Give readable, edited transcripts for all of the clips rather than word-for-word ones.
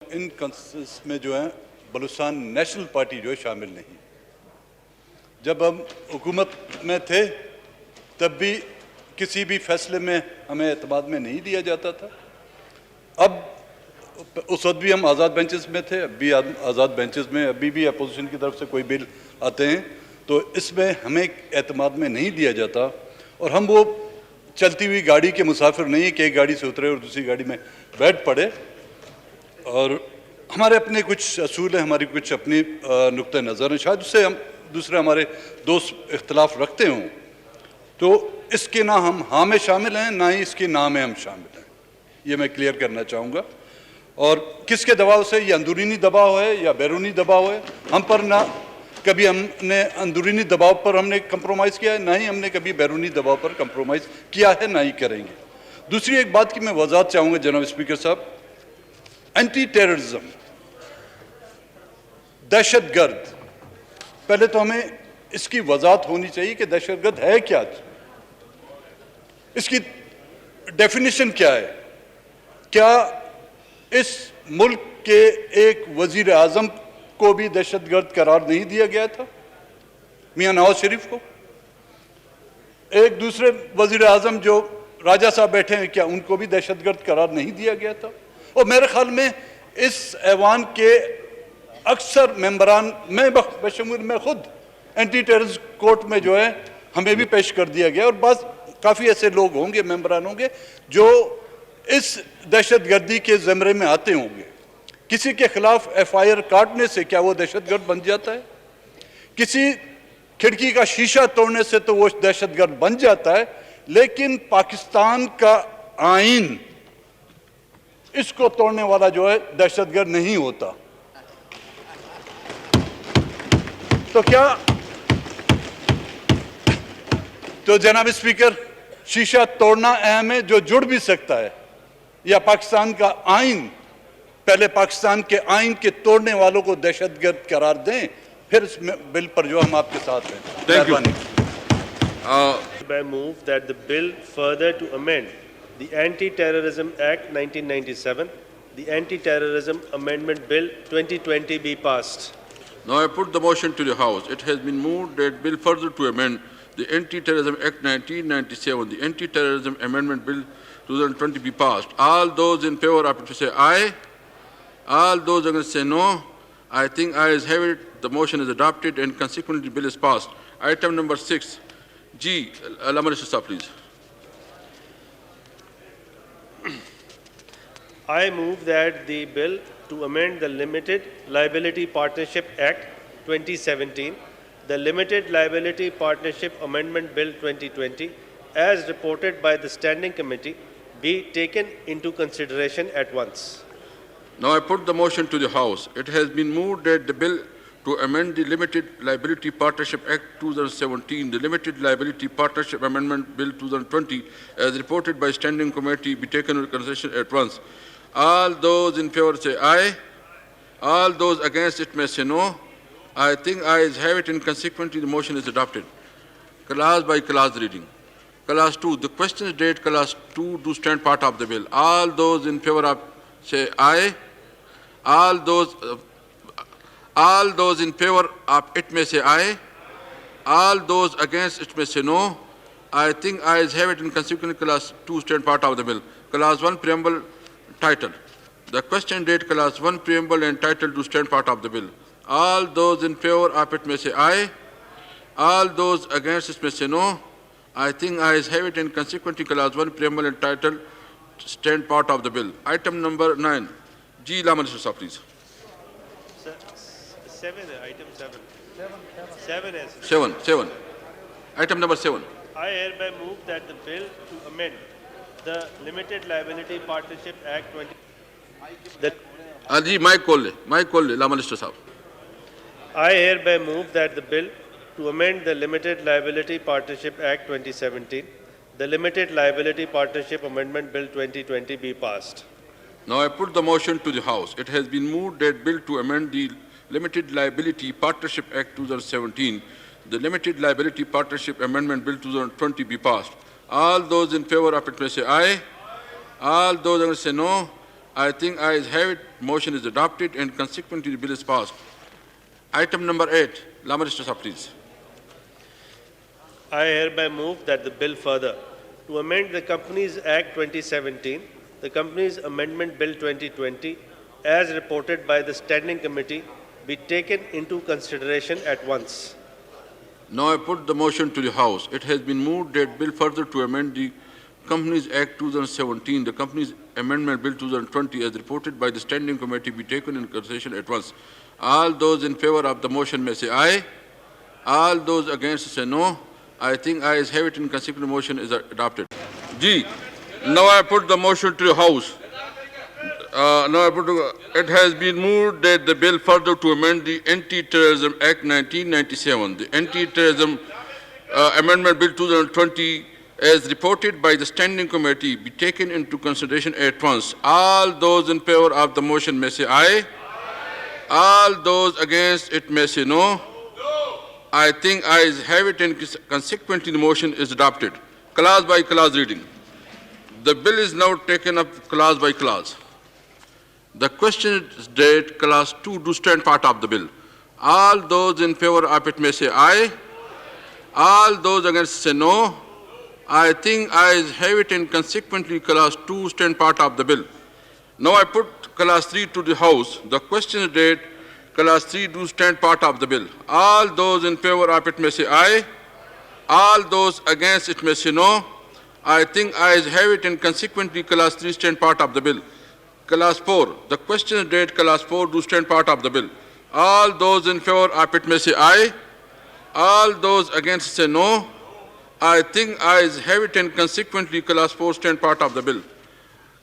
ان consensus میں جو ہے بلوچستان نیشنل پارٹی جو ہے شامل نہیں. جب ہم حکومت میں تھے تب بھی کسی بھی فیصلے میں ہمیں اعتماد میں نہیں دیا جاتا تھا. اب اس وقت بھی ہم آزاد بینچز میں تھے, اب بھی آزاد بینچز میں, ابھی بھی اپوزیشن کی طرف سے کوئی بل آتے ہیں تو اس میں ہمیں اعتماد میں نہیں دیا جاتا. اور ہم وہ چلتی ہوئی گاڑی کے مسافر نہیں ہیں کہ ایک گاڑی سے اترے اور دوسری گاڑی میں بیٹھ پڑے. اور ہمارے اپنے کچھ اصول ہیں, ہماری کچھ اپنی نقطہ نظر ہیں, شاید اس سے ہم دوسرے ہمارے دوست اختلاف رکھتے ہوں. تو اس کے نہ ہم ہاں میں شامل ہیں, نہ ہی اس کے نہ میں ہم شامل ہیں. یہ میں کلیئر کرنا چاہوں گا. اور کس کے دباؤ سے, یہ اندرونی دباؤ ہے یا بیرونی دباؤ ہے, ہم پر نہ کبھی ہم نے اندرونی دباؤ پر ہم نے کمپرومائز کیا ہے, نہ ہی ہم نے کبھی بیرونی دباؤ پر کمپرومائز کیا ہے, نہ ہی کریں گے. دوسری ایک بات کی میں وضاحت چاہوں گا جناب اسپیکر صاحب, اینٹی ٹیررزم, دہشت گرد, پہلے تو ہمیں اس کی وضاحت ہونی چاہیے کہ دہشت گرد ہے کیا, اس کی ڈیفینیشن کیا ہے. کیا اس ملک کے ایک وزیر اعظم کو بھی دہشت گرد قرار نہیں دیا گیا تھا, میاں نواز شریف کو؟ ایک دوسرے وزیر اعظم جو راجہ صاحب بیٹھے ہیں, کیا ان کو بھی دہشت گرد قرار نہیں دیا گیا تھا؟ اور میرے خیال میں اس ایوان کے اکثر ممبران, میں بشمول میں خود, اینٹی ٹیررزم کورٹ میں جو ہے ہمیں بھی پیش کر دیا گیا. اور بعض کافی ایسے لوگ ہوں گے, ممبران ہوں گے, جو اس دہشت گردی کے زمرے میں آتے ہوں گے. کسی کے خلاف ایف آئی آر کاٹنے سے کیا وہ دہشت گرد بن جاتا ہے؟ کسی کھڑکی کا شیشہ توڑنے سے تو وہ دہشت گرد بن جاتا ہے, لیکن پاکستان کا آئین اس کو توڑنے والا جو ہے دہشت گرد نہیں ہوتا. تو کیا تو جناب اسپیکر, شیشہ توڑنا اہم ہے, جو جڑ بھی سکتا ہے, یا پاکستان کا آئین؟ پہلے پاکستان کے آئین کے توڑنے والوں کو دہشت گرد قرار دیں, پھر اس بل پر جو ہم آپ کے ساتھ ہیں. مہربانی. I move that the bill further to amend the Anti-Terrorism Act 1997, the Anti-Terrorism Amendment Bill 2020 be passed. Now I put the motion to the House. It has been moved that bill further to amend the Anti-Terrorism Act 1997, the Anti-Terrorism Amendment Bill 2020 be passed. All those in favor of it say aye. All those against say no. I think ayes have it. The motion is adopted and consequently the bill is passed. Item number 6. G. Allama Rashid, please. I move that the bill to amend the Limited Liability Partnership Act 2017, the Limited Liability Partnership Amendment Bill 2020, as reported by the Standing Committee, be taken into consideration at once. Now I put the motion to the House. It has been moved that the bill to amend the Limited Liability Partnership Act 2017, the Limited Liability Partnership Amendment Bill 2020, as reported by Standing Committee, be taken into consideration at once. All those in favor say aye. All those against it may say no. I think ayes have it, and consequently the motion is adopted. Clause by clause reading. Clause 2. The questions date clause 2 do stand part of the bill. All those in favor of say aye. All those in favor of it may say aye. All those against it may say no. I think ayes have it, and consequently clause 2 stand part of the bill. Clause 1 preamble title. The question date clause 1 preamble and title do stand part of the bill. All those in favor of it may say aye. All those against it may say no. I think ayes have it, and consequently clause 1 preamble and title stand part of the bill. Item number 9. G. Allama Rashid, please. 7. Item 7. 7. Item number 7. I hereby move that the bill to amend the Limited Liability Partnership Act 20. Mic call, Allama Rashid. I hereby move that the bill to amend the Limited Liability Partnership Act 2017, the Limited Liability Partnership Amendment Bill 2020 be passed. Now I put the motion to the House. It has been moved that bill to amend the Limited Liability Partnership Act 2017, the Limited Liability Partnership Amendment Bill 2020 be passed. All those in favor of it may say aye. All those against say no. I think ayes have it. Motion is adopted and consequently the bill is passed. Item number 8. Lama Minister, please. I hereby move that the bill further to amend the Companies Act 2017, the Companies Amendment Bill 2020, as reported by the Standing Committee, be taken into consideration at once. Now I put the motion to the House. It has been moved that bill further to amend the Companies Act 2017, the Companies Amendment Bill 2020, as reported by the Standing Committee, be taken into consideration at once. All those in favor of the motion may say aye. All those against say no. I think ayes have it and consequent motion is adopted. G. Now I put the motion to the House. It has been moved that the bill further to amend the Anti-Terrorism Act 1997, the Anti-Terrorism Amendment Bill 2020, as reported by the Standing Committee, be taken into consideration at once. All those in favor of the motion may say aye. All those against it may say no. I think ayes have it and consequently the motion is adopted. Clause by clause reading. The bill is now taken up clause by clause. The question is that clause 2 do stand part of the bill. All those in favor of it may say aye. All those against say no. I think ayes have it and consequently clause 2 stand part of the bill. Now I put clause 3 to the House. The question is that clause 3 do stand part of the bill. All those in favor of it may say aye. All those against it may say no. I think ayes have it and consequently clause 3 stand part of the bill. Clause 4. The question is that clause 4 do stand part of the bill. All those in favor of it may say aye. All those against say no. I think ayes have it and consequently clause 4 stand part of the bill.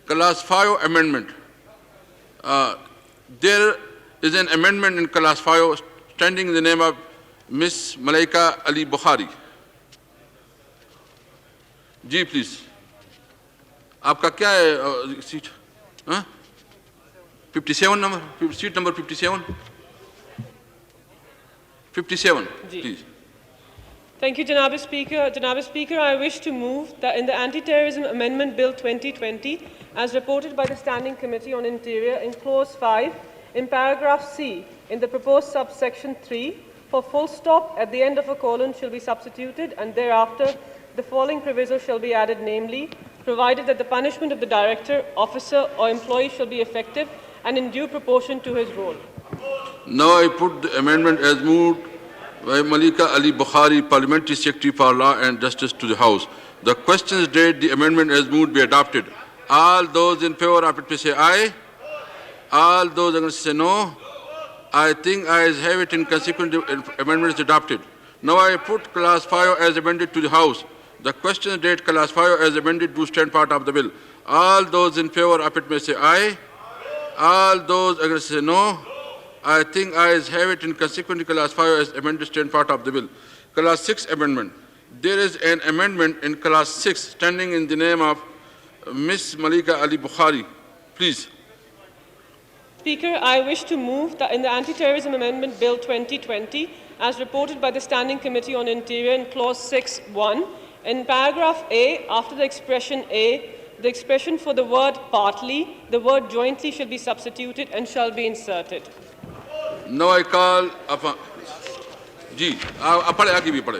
Clause 5 amendment. There is an amendment in clause 5 standing in the name of Ms. Malaika Ali Bukhari. Ji, please. आपका क्या है seat? 57 number, seat number 57. 57, please. Thank you, Janabi Speaker. Janabi Speaker, I wish to move that in the Anti-Terrorism Amendment Bill 2020, as reported by the Standing Committee on Interior, in Clause 5, in paragraph C, in the proposed subsection 3, for full stop at the end of a colon shall be substituted, and thereafter the following proviso shall be added, namely, provided that the punishment of the director, officer, or employee shall be effective and in due proportion to his role. Now I put the amendment as moved by Malika Ali Bukhari, Parliamentary Secretary for Law and Justice, to the House. The question is that the amendment as moved be adopted. All those in favor of it say aye. All those against say no. I think ayes have it and consequently amendment is adopted. Now I put clause 5 as amended to the House. The question is that clause 5 as amended do stand part of the bill. All those in favor of it may say aye. All those against say no. I think ayes have it and consequently clause 5 as amended stand part of the bill. Clause 6 amendment. There is an amendment in clause 6 standing in the name of Ms. Malika Ali Bukhari. Please. Speaker, I wish to move that in the Anti-Terrorism Amendment Bill 2020, as reported by the Standing Committee on Interior in Clause 6.1, in paragraph A, after the expression A, the expression for the word partly, the word jointly shall be substituted and shall be inserted. Now I call upon G.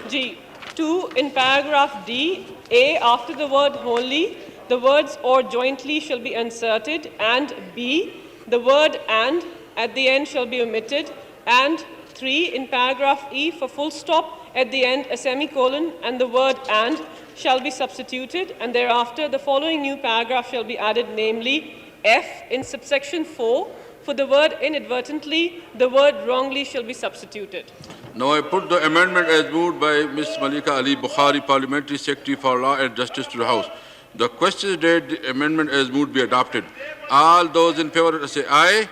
G. 2. In paragraph D, A, after the word wholly, the words or jointly shall be inserted, and B, the word and at the end shall be omitted, and 3. In paragraph E, for full stop at the end, a semicolon and the word and shall be substituted, and thereafter the following new paragraph shall be added, namely F. In subsection 4, for the word inadvertently, the word wrongly shall be substituted. Now I put the amendment as moved by Ms. Malika Ali Bukhari, Parliamentary Secretary for Law and Justice, to the House. The question is that the amendment as moved be adopted. All those in favor say aye.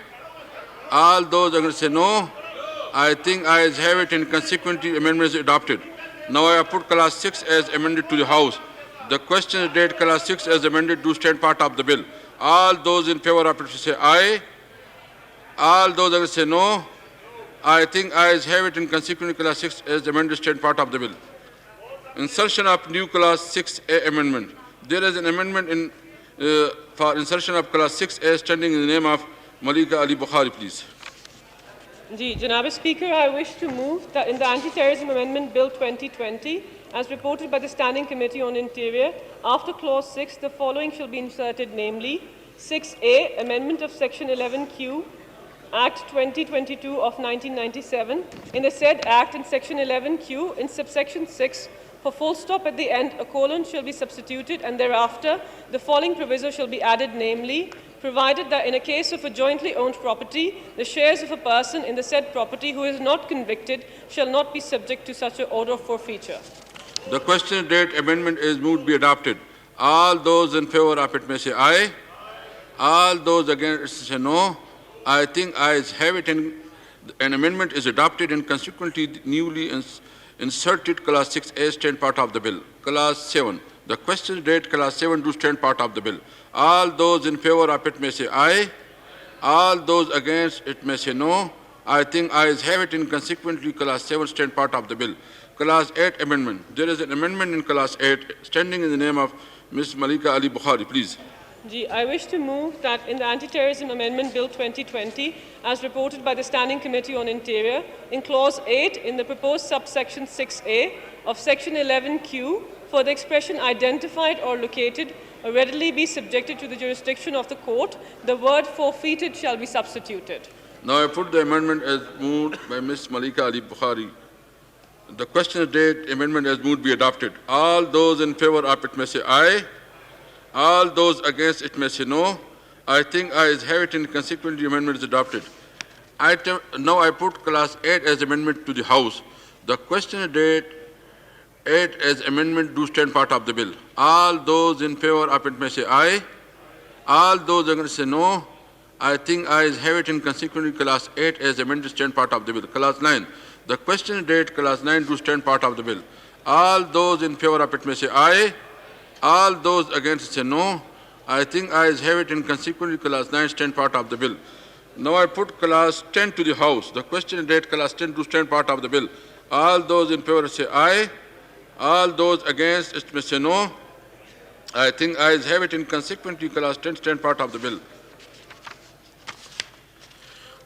All those against say no. I think ayes have it and consequently amendment is adopted. Now I have put clause 6 as amended to the House. The question is that clause 6 as amended do stand part of the bill. All those in favor of it say aye. All those against say no. I think ayes have it and consequently clause 6 as amended stand part of the bill. Insertion of new clause 6A amendment. There is an amendment in for insertion of class 6A standing in the name of Malika Ali Bukhari, please. Ji, Janab Speaker, I wish to move that in the Anti-Terrorism Amendment Bill 2020, as reported by the Standing Committee on Interior, after Clause 6, the following shall be inserted, namely, 6A, Amendment of Section 11Q, Act 2022 of 1997. In the said Act, in Section 11Q, in subsection 6, for full stop at the end, a colon shall be substituted, and thereafter, the following proviso shall be added, namely, provided that in a case of a jointly owned property, the shares of a person in the said property who is not convicted shall not be subject to such an order of forfeiture. The question date amendment is moved to be adopted. All those in favor of it may say aye. All those against say no. I think ayes have it, and an amendment is adopted and consequently newly inserted clause 6A stand part of the bill. Clause 7. The question date clause 7 do stand part of the bill. All those in favor of it may say aye. All those against it may say no. I think ayes have it, and consequently clause 7 stand part of the bill. Clause 8 amendment. There is an amendment in clause 8 standing in the name of Ms. Malika Ali Bukhari, please. Ji, I wish to move that in the Anti-Terrorism Amendment Bill 2020, as reported by the Standing Committee on Interior, in Clause 8 in the proposed subsection 6A of Section 11Q, for the expression identified or located or readily be subjected to the jurisdiction of the court, the word forfeited shall be substituted. Now I put the amendment as moved by Ms. Malika Ali Bukhari. The question date amendment as moved be adopted. All those in favor of it may say aye. All those against it may say no. I think ayes have it, and consequently the amendment is adopted. Now I put clause 8 as amendment to the House. The question date 8 as amendment do stand part of the bill. All those in favor of it may say aye. All those against say no. I think ayes have it, and consequently clause 8 as amended stand part of the bill. Clause 9. The question date clause 9 do stand part of the bill. All those in favor of it may say aye. All those against say no. I think ayes have it, and consequently clause 9 stand part of the bill. Now I put clause 10 to the House. The question date clause 10 do stand part of the bill. All those in favor say aye. All those against it may say no. I think ayes have it, and consequently clause 10 stand part of the bill.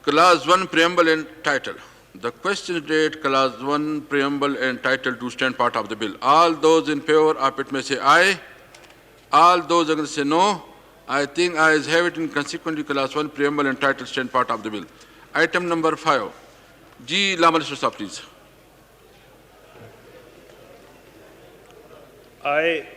Clause 1 preamble and title. The question date clause 1 preamble and title do stand part of the bill. All those in favor of it may say aye. All those against say no. I think ayes have it, and consequently clause 1 preamble and title stand part of the bill. Item number 5. G. Lamalishwar Sahab, please. I